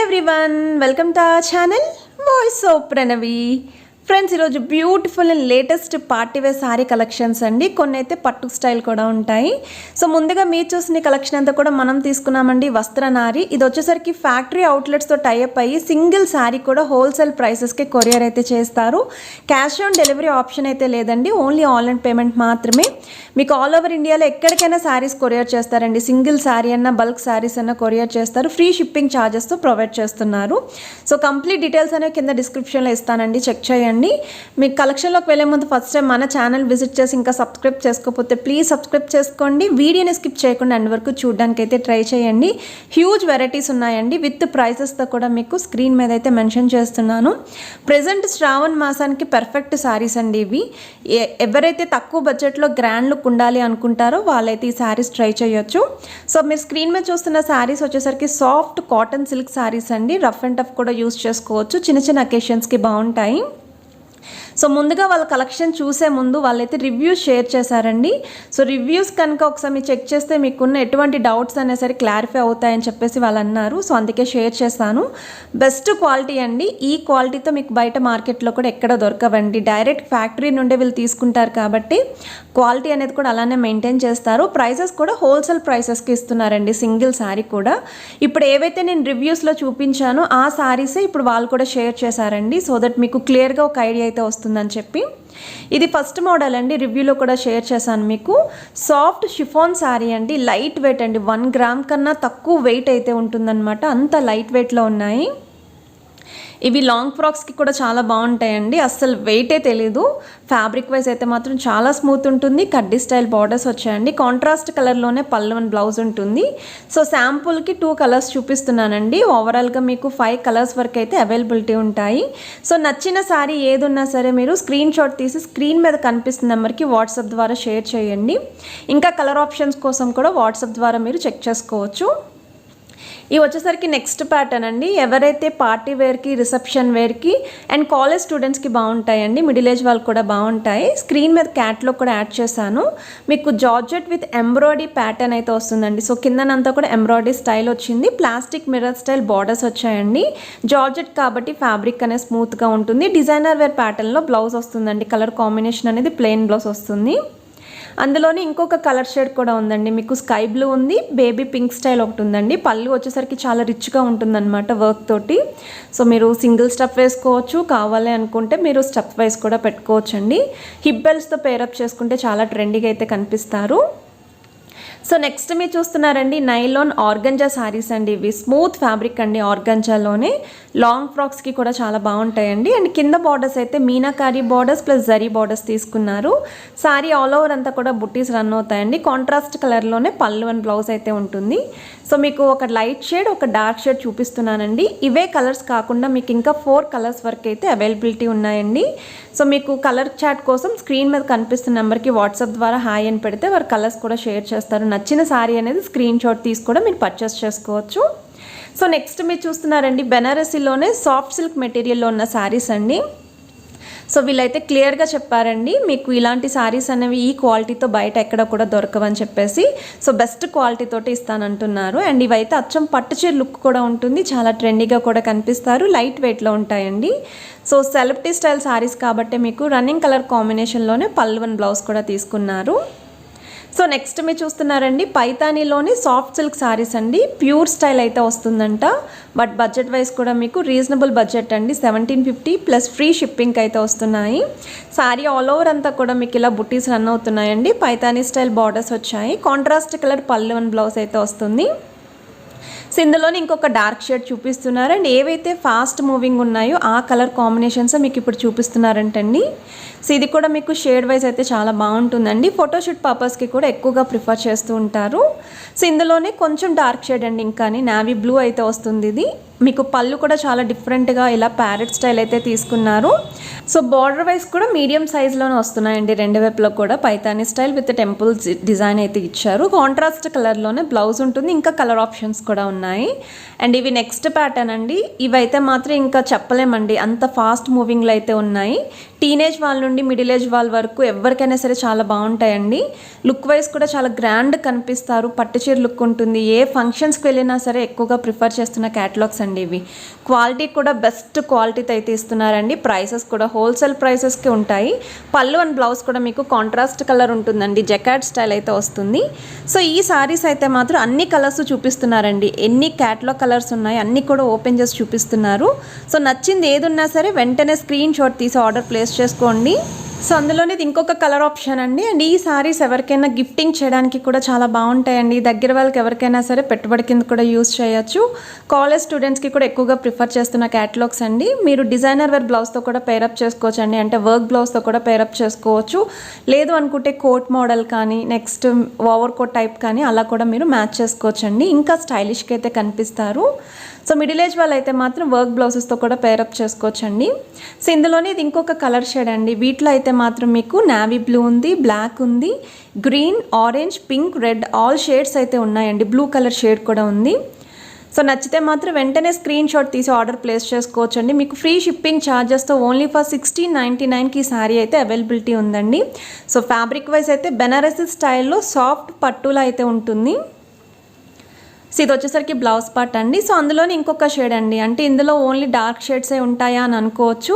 Everyone welcome to our channel voice of Pranavi. Friends, ఈరోజు beautiful and latest party wear sari collections అండి. కొన్ని అయితే పట్టు స్టైల్ కూడా ఉంటాయి. సో ముందుగా మీరు చూసిన కలెక్షన్ అంతా కూడా మనం తీసుకున్నామండి. వస్త్రనారి ఇది వచ్చేసరికి ఫ్యాక్టరీ అవుట్లెట్స్తో టైఅప్ అయ్యి సింగిల్ శారీ కూడా హోల్సేల్ ప్రైసెస్కి కొరియర్ అయితే చేస్తారు. క్యాష్ ఆన్ డెలివరీ ఆప్షన్ అయితే లేదండి, ఓన్లీ ఆన్లైన్ పేమెంట్ మాత్రమే. మీకు ఆల్ ఓవర్ ఇండియాలో ఎక్కడికైనా శారీస్ కొరియర్ చేస్తారండి. సింగిల్ శారీ అన్న బల్క్ శారీస్ అన్న కొరియర్ చేస్తారు. ఫ్రీ షిప్పింగ్ ఛార్జెస్తో ప్రొవైడ్ చేస్తున్నారు. సో కంప్లీట్ డీటెయిల్స్ అనేవి కింద డిస్క్రిప్షన్లో ఇస్తానండి, చెక్ చేయండి. మీకు కలెక్షన్లోకి వెళ్ళే ముందు ఫస్ట్ టైం మన ఛానల్ విజిట్ చేసి ఇంకా సబ్స్క్రైబ్ చేసుకోకపోతే ప్లీజ్ సబ్స్క్రైబ్ చేసుకోండి. వీడియోని స్కిప్ చేయకుండా ఎండ్ వరకు చూడడానికి అయితే ట్రై చేయండి. హ్యూజ్ వెరైటీస్ ఉన్నాయండి, విత్ ప్రైసెస్తో కూడా మీకు స్క్రీన్ మీద అయితే మెన్షన్ చేస్తున్నాను. ప్రెజెంట్ శ్రావణ్ మాసానికి పర్ఫెక్ట్ శారీస్ అండి ఇవి. ఎవరైతే తక్కువ బడ్జెట్లో గ్రాండ్ లుక్ ఉండాలి అనుకుంటారో వాళ్ళైతే ఈ శారీస్ ట్రై చేయొచ్చు. సో మీరు స్క్రీన్ మీద చూస్తున్న శారీస్ వచ్చేసరికి సాఫ్ట్ కాటన్ సిల్క్ శారీస్ అండి. రఫ్ అండ్ టఫ్ కూడా యూస్ చేసుకోవచ్చు, చిన్న చిన్న అకేషన్స్కి బాగుంటాయి. సో ముందుగా వాళ్ళ కలెక్షన్ చూసే ముందు వాళ్ళైతే రివ్యూస్ షేర్ చేశారండి. సో రివ్యూస్ కనుక ఒకసారి మీరు చెక్ చేస్తే మీకున్న ఎటువంటి డౌట్స్ అయినా సరే క్లారిఫై అవుతాయని చెప్పేసి వాళ్ళు అన్నారు. సో అందుకే షేర్ చేస్తాను. బెస్ట్ క్వాలిటీ అండి. ఈ క్వాలిటీతో మీకు బయట మార్కెట్లో కూడా ఎక్కడ దొరకవండి. డైరెక్ట్ ఫ్యాక్టరీ నుండే వీళ్ళు తీసుకుంటారు కాబట్టి క్వాలిటీ అనేది కూడా అలానే మెయింటైన్ చేస్తారు. ప్రైసెస్ కూడా హోల్సేల్ ప్రైసెస్కి ఇస్తున్నారండి సింగిల్ శారీ కూడా. ఇప్పుడు ఏవైతే నేను రివ్యూస్లో చూపించానో ఆ శారీసే ఇప్పుడు వాళ్ళు కూడా షేర్ చేశారండి. సో దట్ మీకు క్లియర్గా ఒక ఐడియా అయితే వస్తుందని చెప్పి. ఇది ఫస్ట్ మోడల్ అండి, రివ్యూలో కూడా షేర్ చేశాను మీకు. సాఫ్ట్ షిఫాన్ శారీ అండి, లైట్ వెయిట్ అండి. 1 గ్రామ్ కన్నా తక్కువ వెయిట్ అయితే ఉంటుందన్నమాట, అంత లైట్ వెయిట్లో ఉన్నాయి. ఇవి లాంగ్ ఫ్రాక్స్కి కూడా చాలా బాగుంటాయండి, అస్సలు వెయిటే తెలీదు. ఫ్యాబ్రిక్ వైజ్ అయితే మాత్రం చాలా స్మూత్ ఉంటుంది. కడ్డీ స్టైల్ బార్డర్స్ వచ్చాయండి. కాంట్రాస్ట్ కలర్లోనే పళ్ళు అండ్ బ్లౌజ్ ఉంటుంది. సో శాంపుల్కి 2 కలర్స్ చూపిస్తున్నానండి. ఓవరాల్గా మీకు 5 కలర్స్ వరకు అయితే అవైలబిలిటీ ఉంటాయి. సో నచ్చిన శారీ ఏది ఉన్నా సరే మీరు స్క్రీన్ షాట్ తీసి స్క్రీన్ మీద కనిపిస్తున్న నెంబర్కి వాట్సాప్ ద్వారా షేర్ చేయండి. ఇంకా కలర్ ఆప్షన్స్ కోసం కూడా వాట్సాప్ ద్వారా మీరు చెక్ చేసుకోవచ్చు. ఇవి వచ్చేసరికి నెక్స్ట్ ప్యాటర్న్ అండి. ఎవరైతే పార్టీ వేర్కి, రిసెప్షన్ వేర్కి అండ్ కాలేజ్ స్టూడెంట్స్కి బాగుంటాయండి. మిడిల్ ఏజ్ వాళ్ళకి కూడా బాగుంటాయి. స్క్రీన్ మీద క్యాట్లాగ్ కూడా యాడ్ చేశాను. మీకు జార్జెట్ విత్ ఎంబ్రాయిడరీ ప్యాటర్న్ అయితే వస్తుందండి. సో కిందనంతా కూడా ఎంబ్రాయిడరీ స్టైల్ వచ్చింది. ప్లాస్టిక్ మిర్రర్ స్టైల్ బార్డర్స్ వచ్చాయండి. జార్జెట్ కాబట్టి ఫ్యాబ్రిక్ అనేది స్మూత్గా ఉంటుంది. డిజైనర్ వేర్ ప్యాటర్న్లో బ్లౌజ్ వస్తుందండి. కలర్ కాంబినేషన్ అనేది ప్లెయిన్ బ్లౌజ్ వస్తుంది. అందులోనే ఇంకొక కలర్ షేడ్ కూడా ఉందండి. మీకు స్కై బ్లూ ఉంది, బేబీ పింక్ స్టైల్ ఒకటి ఉందండి. పళ్ళు వచ్చేసరికి చాలా రిచ్గా ఉంటుందన్నమాట వర్క్ తోటి. సో మీరు సింగిల్ స్టెప్ వేసుకోవచ్చు, కావాలి అనుకుంటే మీరు స్టెప్ వైజ్ కూడా పెట్టుకోవచ్చు అండి. హిప్ బెల్ట్స్తో పేరప్ చేసుకుంటే చాలా ట్రెండీగా అయితే కనిపిస్తారు. సో నెక్స్ట్ మీరు చూస్తున్నారండి నైలాన్ ఆర్గంజా శారీస్ అండి. ఇవి స్మూత్ ఫ్యాబ్రిక్ అండి, ఆర్గంజాలోనే లాంగ్ ఫ్రాక్స్కి కూడా చాలా బాగుంటాయండి. అండ్ కింద బార్డర్స్ అయితే meenakari borders plus zari borders తీసుకున్నారు. శారీ ఆల్ ఓవర్ అంతా కూడా బుట్టీస్ రన్ అవుతాయండి. కాంట్రాస్ట్ కలర్లోనే పళ్ళు అండ్ బ్లౌజ్ అయితే ఉంటుంది. సో మీకు ఒక లైట్ షేడ్, ఒక డార్క్ షేడ్ చూపిస్తున్నానండి. ఇవే కలర్స్ కాకుండా మీకు ఇంకా 4 కలర్స్ వరకు అయితే అవైలబిలిటీ ఉన్నాయండి. సో మీకు కలర్ చాట్ కోసం స్క్రీన్ మీద కనిపిస్తున్న నెంబర్కి వాట్సాప్ ద్వారా హాయ్ అని పెడితే వారు కలర్స్ కూడా షేర్ చేస్తారు. నచ్చిన శారీ అనేది స్క్రీన్ షాట్ తీసి కూడా మీరు పర్చేస్ చేసుకోవచ్చు. సో నెక్స్ట్ మీరు చూస్తున్నారండి బెనారసీలోనే సాఫ్ట్ సిల్క్ మెటీరియల్లో ఉన్న శారీస్ అండి. సో వీళ్ళైతే క్లియర్గా చెప్పారండి, మీకు ఇలాంటి శారీస్ అనేవి ఈ క్వాలిటీతో బయట ఎక్కడ కూడా దొరకవని చెప్పేసి. సో బెస్ట్ క్వాలిటీ తోటి ఇస్తానంటున్నారు. అండ్ ఇవైతే అచ్చం పట్టు చీర లుక్ కూడా ఉంటుంది, చాలా ట్రెండీగా కూడా కనిపిస్తారు, లైట్ వెయిట్లో ఉంటాయండి. సో సెలబ్రిటీ స్టైల్ శారీస్ కాబట్టి మీకు రన్నింగ్ కలర్ కాంబినేషన్లోనే పళ్ళు అండ్ బ్లౌజ్ కూడా తీసుకున్నారు. సో నెక్స్ట్ మీరు చూస్తున్నారండి పైతానీలోని సాఫ్ట్ సిల్క్ శారీస్ అండి. ప్యూర్ స్టైల్ అయితే వస్తుందంట, బట్ బడ్జెట్ వైజ్ కూడా మీకు రీజనబుల్ బడ్జెట్ అండి. 1750 ప్లస్ ఫ్రీ షిప్పింగ్ అయితే వస్తున్నాయి. శారీ ఆల్ ఓవర్ అంతా కూడా మీకు ఇలా బుట్టీస్ రన్ అవుతున్నాయండి. పైతానీ స్టైల్ బార్డర్స్ వచ్చాయి. కాంట్రాస్ట్ కలర్ పళ్ళు అండ్ బ్లౌజ్ అయితే వస్తుంది. సో ఇందులోనే ఇంకొక డార్క్ షేడ్ చూపిస్తున్నారు. అండ్ ఏవైతే ఫాస్ట్ మూవింగ్ ఉన్నాయో ఆ కలర్ కాంబినేషన్స్ మీకు ఇప్పుడు చూపిస్తున్నారంటండి. సో ఇది కూడా మీకు షేడ్ వైజ్ అయితే చాలా బాగుంటుందండి. ఫోటోషూట్ పర్పస్కి కూడా ఎక్కువగా ప్రిఫర్ చేస్తూ ఉంటారు. సో ఇందులోనే కొంచెం డార్క్ షేడ్ అండి, ఇంకా నావీ బ్లూ అయితే వస్తుంది. ఇది మీకు పళ్ళు కూడా చాలా డిఫరెంట్గా ఇలా ప్యారెట్ స్టైల్ అయితే తీసుకున్నారు. సో బార్డర్ వైజ్ కూడా మీడియం సైజ్లోనే వస్తున్నాయండి. 2 వైపులో కూడా Paithani style with temple design అయితే ఇచ్చారు. కాంట్రాస్ట్ కలర్లోనే బ్లౌజ్ ఉంటుంది, ఇంకా కలర్ ఆప్షన్స్ కూడా ఉన్నాయి. అండ్ ఇవి నెక్స్ట్ ప్యాటర్న్ అండి. ఇవైతే మాత్రం ఇంకా చెప్పలేమండి, అంత ఫాస్ట్ మూవింగ్లో అయితే ఉన్నాయి. టీనేజ్ వాళ్ళ నుండి మిడిల్ ఏజ్ వాళ్ళ వరకు ఎవరికైనా సరే చాలా బాగుంటాయండి. లుక్ వైజ్ కూడా చాలా గ్రాండ్ కనిపిస్తారు. పట్టుచీర లుక్ ఉంటుంది. ఏ ఫంక్షన్స్కి వెళ్ళినా సరే ఎక్కువగా ప్రిఫర్ చేస్తున్న క్యాటలాగ్స్ అండి. ఇవి క్వాలిటీ కూడా బెస్ట్ క్వాలిటీతో అయితే ఇస్తున్నారండి. ప్రైసెస్ కూడా హోల్సేల్ ప్రైసెస్కి ఉంటాయి. పళ్ళు అండ్ బ్లౌజ్ కూడా మీకు కాంట్రాస్ట్ కలర్ ఉంటుందండి, జకార్డ్ స్టైల్ అయితే వస్తుంది. సో ఈ సారీస్ అయితే మాత్రం అన్ని కలర్స్ చూపిస్తున్నారండి. ఎన్ని క్యాట్లాగ్ కలర్స్ ఉన్నాయి అన్నీ కూడా ఓపెన్ చేసి చూపిస్తున్నారు. సో నచ్చింది ఏది ఉన్నా సరే వెంటనే స్క్రీన్ షాట్ తీసి ఆర్డర్ ప్లేస్ చేసుకోండి. సో అందులోనే ఇది ఇంకొక కలర్ ఆప్షన్ అండి. అండ్ ఈ సారీస్ ఎవరికైనా గిఫ్టింగ్ చేయడానికి కూడా చాలా బాగుంటాయండి. దగ్గర వాళ్ళకి ఎవరికైనా సరే పెట్టుబడి కింద కూడా యూస్ చేయొచ్చు. కాలేజ్ స్టూడెంట్స్కి కూడా ఎక్కువగా ప్రిఫర్ చేస్తున్న క్యాటలాగ్స్ అండి. మీరు డిజైనర్ వేర్ బ్లౌజ్తో కూడా పేరప్ చేసుకోవచ్చు అండి, అంటే వర్క్ బ్లౌజ్తో కూడా పేరప్ చేసుకోవచ్చు. లేదు అనుకుంటే కోట్ మోడల్ కానీ నెక్స్ట్ ఓవర్ కోట్ టైప్ కానీ అలా కూడా మీరు మ్యాచ్ చేసుకోవచ్చు అండి. ఇంకా స్టైలిష్గా అయితే కనిపిస్తారు. సో మిడిల్ ఏజ్ వాళ్ళు అయితే మాత్రం వర్క్ బ్లౌజెస్తో కూడా పేరప్ చేసుకోవచ్చండి. సో ఇందులోనే ఇది ఇంకొక కలర్ షేడ్ అండి. వీటిలో అయితే మాత్రం మీకు నావీ బ్లూ ఉంది, బ్లాక్ ఉంది, green, orange, pink, red all shades అయితే ఉన్నాయండి. బ్లూ కలర్ షేడ్ కూడా ఉంది. సో నచ్చితే మాత్రం వెంటనే స్క్రీన్ షాట్ తీసి ఆర్డర్ ప్లేస్ చేసుకోవచ్చు అండి. మీకు ఫ్రీ షిప్పింగ్ ఛార్జెస్తో ఓన్లీ ఫర్ 1699కి ఈ సారీ అయితే అవైలబిలిటీ ఉందండి. సో ఫ్యాబ్రిక్ వైజ్ అయితే బెనారసీ స్టైల్లో సాఫ్ట్ పట్టులా అయితే ఉంటుంది. సో ఇది వచ్చేసరికి బ్లౌజ్ పార్ట్ అండి. సో అందులోనే ఇంకొక షేడ్ అండి, అంటే ఇందులో ఓన్లీ డార్క్ షేడ్సే ఉంటాయా అని అనుకోవచ్చు.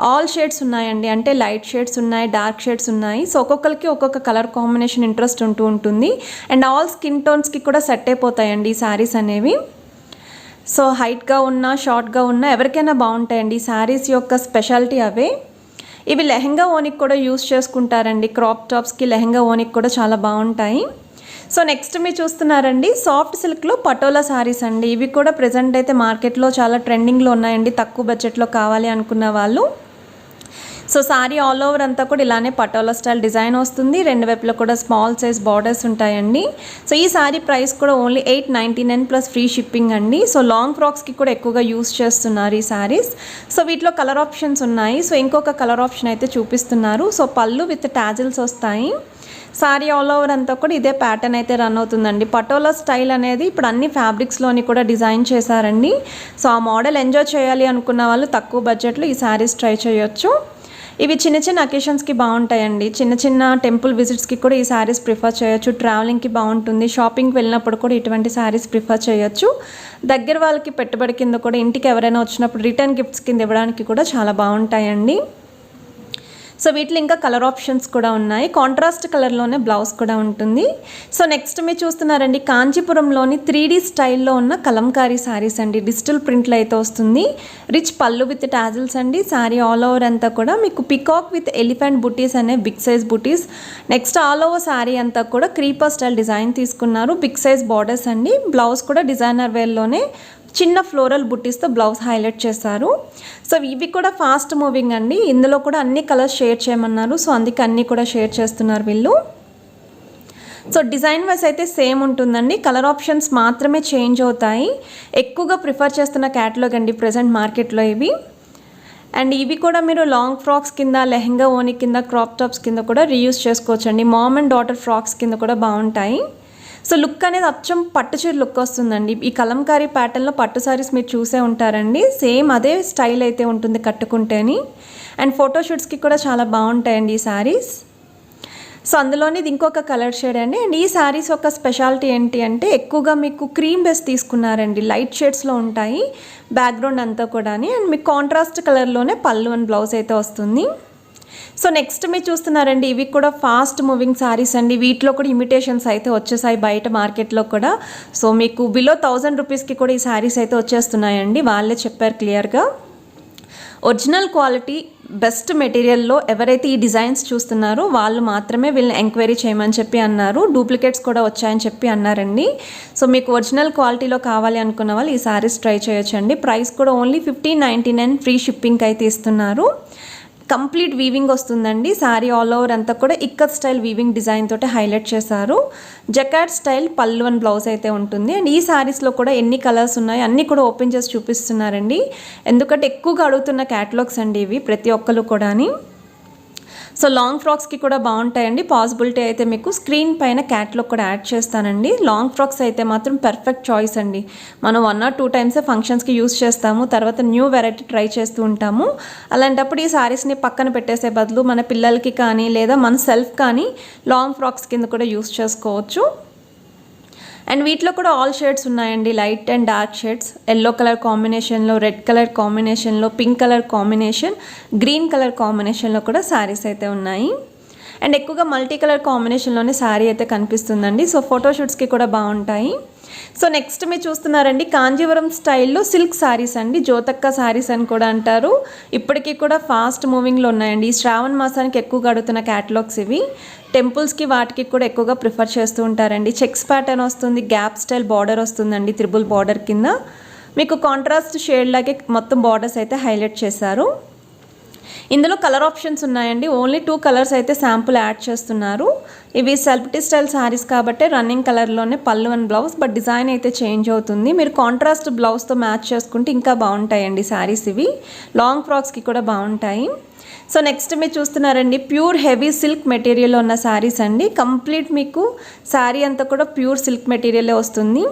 ఆల్ షేడ్స్ ఉన్నాయండి, అంటే లైట్ షేడ్స్ ఉన్నాయి, డార్క్ షేడ్స్ ఉన్నాయి. సో ఒక్కొక్కరికి ఒక్కొక్క కలర్ కాంబినేషన్ ఇంట్రెస్ట్ ఉంటుంది. అండ్ ఆల్ స్కిన్ టోన్స్కి కూడా సెట్ అయిపోతాయండి ఈ శారీస్ అనేవి. సో హైట్గా ఉన్నా షార్ట్గా ఉన్నా ఎవరికైనా బాగుంటాయండి. ఈ శారీస్ యొక్క స్పెషాలిటీ అవే. ఇవి లెహంగా ఓనికి కూడా యూస్ చేసుకుంటారండి. క్రాప్ టాప్స్కి లెహంగా ఓనికి కూడా చాలా బాగుంటాయి. సో నెక్స్ట్ మీరు చూస్తున్నారండి సాఫ్ట్ సిల్క్లో పటోలా సారీస్ అండి. ఇవి కూడా ప్రెజెంట్ అయితే మార్కెట్లో చాలా ట్రెండింగ్లో ఉన్నాయండి, తక్కువ బడ్జెట్లో కావాలి అనుకున్న వాళ్ళు. సో సారీ ఆల్ ఓవర్ అంతా కూడా ఇలానే పటోలా స్టైల్ డిజైన్ వస్తుంది. రెండు వైపులో కూడా స్మాల్ సైజ్ బార్డర్స్ ఉంటాయండి. సో ఈ సారీ ప్రైస్ కూడా ఓన్లీ 899 ప్లస్ ఫ్రీ షిప్పింగ్ అండి. సో లాంగ్ ఫ్రాక్స్కి కూడా ఎక్కువగా యూస్ చేస్తున్నారు ఈ సారీస్. సో వీటిలో కలర్ ఆప్షన్స్ ఉన్నాయి. సో ఇంకొక కలర్ ఆప్షన్ అయితే చూపిస్తున్నారు. సో పళ్ళు విత్ టాజిల్స్ వస్తాయి. సారీ ఆల్ ఓవర్ అంతా కూడా ఇదే ప్యాటర్న్ అయితే రన్ అవుతుందండి. పటోలా స్టైల్ అనేది ఇప్పుడు అన్ని ఫ్యాబ్రిక్స్లోని కూడా డిజైన్ చేశారండి. సో ఆ మోడల్ ఎంజాయ్ చేయాలి అనుకున్న వాళ్ళు తక్కువ బడ్జెట్లో ఈ సారీస్ ట్రై చేయొచ్చు. ఇవి చిన్న చిన్న అకేషన్స్కి బాగుంటాయండి. చిన్న చిన్న టెంపుల్ విజిట్స్కి కూడా ఈ సారీస్ ప్రిఫర్ చేయొచ్చు. ట్రావెలింగ్కి బాగుంటుంది. షాపింగ్కి వెళ్ళినప్పుడు కూడా ఇటువంటి సారీస్ ప్రిఫర్ చేయొచ్చు. దగ్గర వాళ్ళకి పెట్టుబడి కింద కూడా ఇంటికి ఎవరైనా వచ్చినప్పుడు రిటర్న్ గిఫ్ట్స్ కింద ఇవ్వడానికి కూడా చాలా బాగుంటాయండి. సో వీటిలో ఇంకా కలర్ ఆప్షన్స్ కూడా ఉన్నాయి. కాంట్రాస్ట్ కలర్లోనే బ్లౌజ్ కూడా ఉంటుంది. సో నెక్స్ట్ మీరు చూస్తున్నారండి కాంచీపురంలోని 3D స్టైల్లో ఉన్న కలంకారీ శారీస్ అండి. డిజిటల్ ప్రింట్లో అయితే వస్తుంది. రిచ్ పళ్ళు విత్ టాజిల్స్ అండి. శారీ ఆల్ ఓవర్ అంతా కూడా మీకు పికాక్ విత్ ఎలిఫెంట్ బుటీస్ అనే బిగ్ సైజ్ బుటీస్. నెక్స్ట్ ఆల్ ఓవర్ శారీ అంతా కూడా క్రీపర్ స్టైల్ డిజైన్ తీసుకున్నారు. బిగ్ సైజ్ బార్డర్స్ అండి. బ్లౌజ్ కూడా డిజైనర్ వేర్లోనే చిన్న ఫ్లోరల్ బుట్టీస్తో బ్లౌజ్ హైలైట్ చేశారు. సో ఇవి కూడా ఫాస్ట్ మూవింగ్ అండి. ఇందులో కూడా అన్ని కలర్స్ షేర్ చేయమన్నారు. సో అందుకే అన్నీ కూడా షేర్ చేస్తున్నారు వీళ్ళు. సో డిజైన్ వైస్ అయితే సేమ్ ఉంటుందండి. కలర్ ఆప్షన్స్ మాత్రమే చేంజ్ అవుతాయి. ఎక్కువగా ప్రిఫర్ చేస్తున్న క్యాటలాగ్ అండి ప్రజెంట్ మార్కెట్లో ఇవి. అండ్ ఇవి కూడా మీరు లాంగ్ ఫ్రాక్స్ కింద, లెహంగా ఓని కింద, క్రాప్ టాప్స్ కింద కూడా రీయూస్ చేసుకోవచ్చు అండి. మామ్ అండ్ డాటర్ ఫ్రాక్స్ కింద కూడా బాగుంటాయి. సో లుక్ అనేది అచ్చం పట్టు చీర లుక్ వస్తుందండి. ఈ కలంకారీ ప్యాటర్న్లో పట్టు సారీస్ మీరు చూసే ఉంటారండి. సేమ్ అదే స్టైల్ అయితే ఉంటుంది కట్టుకుంటేని. అండ్ ఫోటోషూట్స్కి కూడా చాలా బాగుంటాయండి ఈ సారీస్. సో అందులోనే ఇది ఇంకొక కలర్ షేడ్ అండి. అండ్ ఈ సారీస్ యొక్క స్పెషాలిటీ ఏంటి అంటే ఎక్కువగా మీకు క్రీమ్ బేస్ తీసుకున్నారండి. లైట్ షేడ్స్లో ఉంటాయి బ్యాక్గ్రౌండ్ అంతా కూడా. అండ్ మీకు కాంట్రాస్ట్ కలర్లోనే పళ్ళు అండ్ బ్లౌజ్ అయితే వస్తుంది. సో నెక్స్ట్ మీరు చూస్తున్నారండి ఇవి కూడా ఫాస్ట్ మూవింగ్ సారీస్ అండి. వీటిలో కూడా ఇమిటేషన్స్ అయితే వచ్చేసాయి బయట మార్కెట్లో కూడా. సో మీకు బిలో 1000 రూపీస్కి కూడా ఈ సారీస్ అయితే వచ్చేస్తున్నాయండి. వాళ్ళే చెప్పారు క్లియర్గా. ఒరిజినల్ క్వాలిటీ బెస్ట్ మెటీరియల్లో ఎవరైతే ఈ డిజైన్స్ చూస్తున్నారో వాళ్ళు మాత్రమే వీళ్ళని ఎంక్వైరీ చేయమని చెప్పి అన్నారు. డూప్లికేట్స్ కూడా వచ్చాయని చెప్పి అన్నారండి. సో మీకు ఒరిజినల్ క్వాలిటీలో కావాలి అనుకున్న వాళ్ళు ఈ సారీస్ ట్రై చేయొచ్చండి. ప్రైస్ కూడా ఓన్లీ 1599 ఫ్రీ షిప్పింగ్ అయితే ఇస్తున్నారు. కంప్లీట్ వీవింగ్ వస్తుందండి. శారీ ఆల్ ఓవర్ అంతా కూడా ఇక్కత్ స్టైల్ వీవింగ్ డిజైన్ తోటి హైలైట్ చేశారు. జకార్డ్ స్టైల్ పళ్ళు అండ్ బ్లౌజ్ అయితే ఉంటుంది. అండ్ ఈ శారీస్లో కూడా ఎన్ని కలర్స్ ఉన్నాయి అన్నీ కూడా ఓపెన్ చేసి చూపిస్తున్నారండి. ఎందుకంటే ఎక్కువగా అడుగుతున్న క్యాటలాగ్స్ అండి ఇవి ప్రతి ఒక్కరు కూడాని. సో లాంగ్ ఫ్రాక్స్కి కూడా బాగుంటాయండి. పాసిబిలిటీ అయితే మీకు స్క్రీన్ పైన క్యాటలాగ్ కూడా యాడ్ చేస్తానండి. లాంగ్ ఫ్రాక్స్ అయితే మాత్రం పర్ఫెక్ట్ చాయిస్ అండి. మనం 1 or 2 టైమ్సే ఫంక్షన్స్కి యూస్ చేస్తాము. తర్వాత న్యూ వెరైటీ ట్రై చేస్తూ ఉంటాము. అలాంటప్పుడు ఈ సారీస్ని పక్కన పెట్టేసే బదులు మన పిల్లలకి కానీ లేదా మన సెల్ఫ్ కానీ లాంగ్ ఫ్రాక్స్ కింద కూడా యూస్ చేసుకోవచ్చు. అండ్ వీటిలో కూడా ఆల్ షేడ్స్ ఉన్నాయండి, light and dark shades. Yellow colour కాంబినేషన్లో, రెడ్ కలర్ కాంబినేషన్లో, pink colour combination, green colour కాంబినేషన్లో కూడా శారీస్ అయితే ఉన్నాయి. అండ్ ఎక్కువగా మల్టీ కలర్ కాంబినేషన్లోనే శారీ అయితే కనిపిస్తుందండి. సో ఫోటోషూట్స్కి కూడా బాగుంటాయి. సో నెక్స్ట్ మీరు చూస్తున్నారండి కాంజీవరం స్టైల్లో సిల్క్ శారీస్ అండి. జ్యోతక్క శారీస్ అని కూడా అంటారు. ఇప్పటికీ కూడా ఫాస్ట్ మూవింగ్లో ఉన్నాయండి. ఈ శ్రావణ మాసానికి ఎక్కువగా అడుగుతున్న క్యాటలాగ్స్ ఇవి. టెంపుల్స్కి వాటికి కూడా ఎక్కువగా ప్రిఫర్ చేస్తూ ఉంటారండి. చెక్స్ ప్యాటర్న్ వస్తుంది, గ్యాప్ స్టైల్ బార్డర్ వస్తుందండి, త్రిబుల్ బార్డర్ కింద. మీకు కాంట్రాస్ట్ షేడ్ లాగే మొత్తం బార్డర్స్ అయితే హైలైట్ చేశారు. ఇందులో కలర్ ఆప్షన్స్ ఉన్నాయండి. ఓన్లీ 2 కలర్స్ అయితే శాంపుల్ యాడ్ చేస్తున్నారు. ఇవి సెల్ఫ్టీ స్టైల్ శారీస్ కాబట్టి రన్నింగ్ కలర్లోనే పళ్ళు అండ్ బ్లౌజ్, బట్ డిజైన్ అయితే చేంజ్ అవుతుంది. మీరు కాంట్రాస్ట్ బ్లౌజ్తో మ్యాచ్ చేసుకుంటే ఇంకా బాగుంటాయండి శారీస్. ఇవి లాంగ్ ఫ్రాక్స్కి కూడా బాగుంటాయి. సో నెక్స్ట్ మీరు చూస్తున్నారండి ప్యూర్ హెవీ సిల్క్ మెటీరియల్ ఉన్న శారీస్ అండి. కంప్లీట్ మీకు శారీ అంతా కూడా ప్యూర్ సిల్క్ మెటీరియలే వస్తుంది.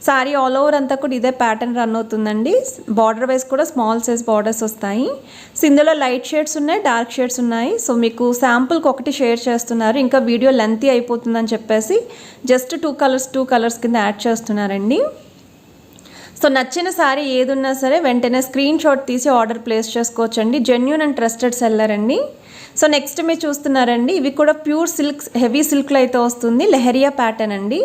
శారీ ఆల్ ఓవర్ అంతా కూడా ఇదే ప్యాటర్న్ రన్ అవుతుందండి. బార్డర్ వైజ్ కూడా స్మాల్ సైజ్ బార్డర్స్ వస్తాయి. సో ఇందులో లైట్ షేడ్స్ ఉన్నాయి, డార్క్ షేడ్స్ ఉన్నాయి. సో మీకు శాంపుల్కి ఒకటి షేర్ చేస్తున్నారు, ఇంకా వీడియో లెంతీ అయిపోతుందని చెప్పేసి జస్ట్ 2 కలర్స్ కింద యాడ్ చేస్తున్నారండి. సో నచ్చిన శారీ ఏది ఉన్నా సరే వెంటనే స్క్రీన్ షాట్ తీసి ఆర్డర్ ప్లేస్ చేసుకోవచ్చండి. జెన్యూన్ అండ్ ట్రస్టెడ్ సెల్లర్ అండి. సో నెక్స్ట్ మీరు చూస్తున్నారండి ఇవి కూడా ప్యూర్ సిల్క్, హెవీ సిల్క్లో అయితే వస్తుంది. లెహరియా ప్యాటర్న్ అండి.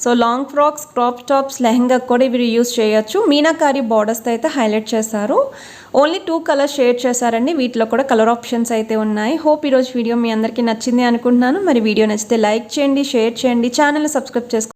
So long frocks, crop tops, lehenga కూడా ఇవి యూస్ చేయొచ్చు. మీనాకారి బార్డర్స్తో అయితే హైలైట్ చేశారు. ఓన్లీ 2 కలర్స్ షేర్ చేశారండి. వీటిలో కూడా కలర్ ఆప్షన్స్ అయితే ఉన్నాయి. హోప్ ఈరోజు వీడియో మీ అందరికీ నచ్చింది అనుకుంటున్నాను. మరి వీడియో నచ్చితే లైక్ చేయండి, షేర్ చేయండి, ఛానల్ని సబ్స్క్రైబ్ చేసుకోండి.